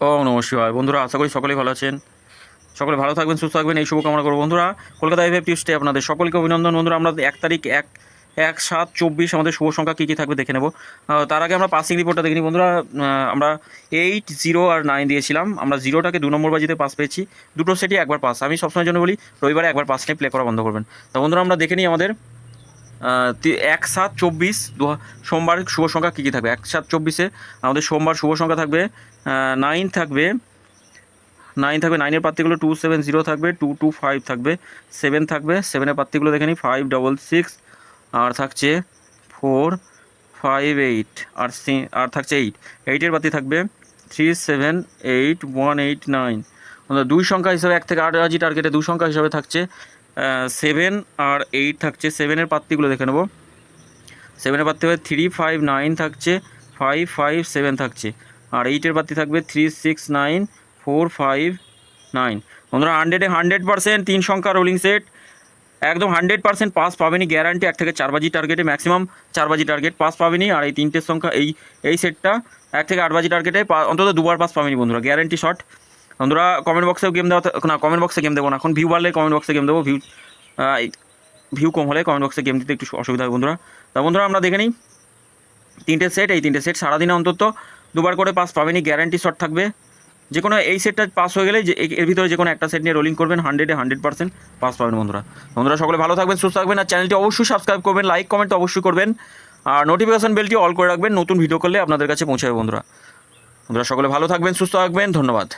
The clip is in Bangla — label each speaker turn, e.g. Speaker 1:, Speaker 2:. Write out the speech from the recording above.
Speaker 1: ও নমস্কার বন্ধুরা, আশা করি সকলেই ভালো আছেন। সকলে ভালো থাকবেন, সুস্থ থাকবেন, এই শুভকামনা করবো। বন্ধুরা, কলকাতা এফএফ টিউসডে আপনাদের সকলকে অভিনন্দন। বন্ধুরা, আমরা 1 তারিখ 1/7/24 আমাদের শুভ সংখ্যা কী কী থাকবে দেখে নেব। তার আগে আমরা পাসিং রিপোর্টটা দেখে নিই। বন্ধুরা, আমরা 8, 0 আর 9 দিয়েছিলাম। আমরা 0টাকে 2 নম্বর বাজিতে পাস পেয়েছি। দুটো সেটই একবার পাস। আমি সবসময়ের জন্য বলি রবিবারে একবার পাস নিয়ে প্লে করা বন্ধ করবেন। তো বন্ধুরা, আমরা দেখে নিই আমাদের 1/7/24 সোমবার শুভ সংখ্যা কী কী থাকবে। 1/7/24-এ আমাদের সোমবার শুভ সংখ্যা থাকবে 9 থাকবে। 9-এর পাত্তিগুলো 270 থাকবে, 225 থাকবে, 7 থাকবে, 7-এর পাত্তিগুলো দেখে নিই 566, আর থাকছে 458, আর থাকছে 8-এর পাত্তি থাকবে 378189। দুই সংখ্যা হিসাবে 1 থেকে 8 বাজি টার্গেটে দুই সংখ্যা হিসাবে থাকছে 7 আর 8 থাকছে। 7-এর পাত্তিগুলো দেখে নেব। 7-এর পাত্তি হবে 359 থাকছে, 557 থাকছে, আর 8-এর পাত্তি থাকবে 369459। বন্ধুরা, 100% 3 সংখ্যা রোলিং সেট, একদম 100% পাস পাবেনি গ্যারান্টি। 1 থেকে 4 বাজি টার্গেটে, ম্যাক্সিমাম 4 বাজি টার্গেট পাস পাবেনি। আর এই তিনটের সংখ্যা এই সেটটা 1 থেকে 8 বাজি টার্গেটে অন্তত দুবার পাস পাবেনি বন্ধুরা, গ্যারান্টি শট। বন্ধুরা, কমেন্ট বক্সেও গেম দেওয়া না, কমেন্ট বক্সে গেম দেবো না এখন। ভিউ বাড়লে কমেন্ট বক্সে গেম দেবো, ভিউ কম হলে কমেন্ট বক্সে গেম দিতে একটু অসুবিধা হয় বন্ধুরা। তা বন্ধুরা, আমরা দেখে নিই এই তিনটে সেট সারাদিনে অন্তত দুবার করে পাস পাবেনি, গ্যারান্টি শট থাকবে। যে কোনো এই সেটটা পাস হয়ে গেলে এর ভিতরে যে কোনো একটা সেট নিয়ে রোলিং করবেন, 100% পাস পাবেন বন্ধুরা। বন্ধুরা, সকলে ভালো থাকবেন, সুস্থ থাকবেন, আর চ্যানেলটি অবশ্যই সাবস্ক্রাইব করবেন, লাইক কমেন্ট তো অবশ্যই করবেন, আর নোটিফিকেশন বেলটি অল করে রাখবেন, নতুন ভিডিও করলে আপনাদের কাছে পৌঁছাবে বন্ধুরা। বন্ধুরা, সকলে ভালো থাকবেন, সুস্থ থাকবেন, ধন্যবাদ।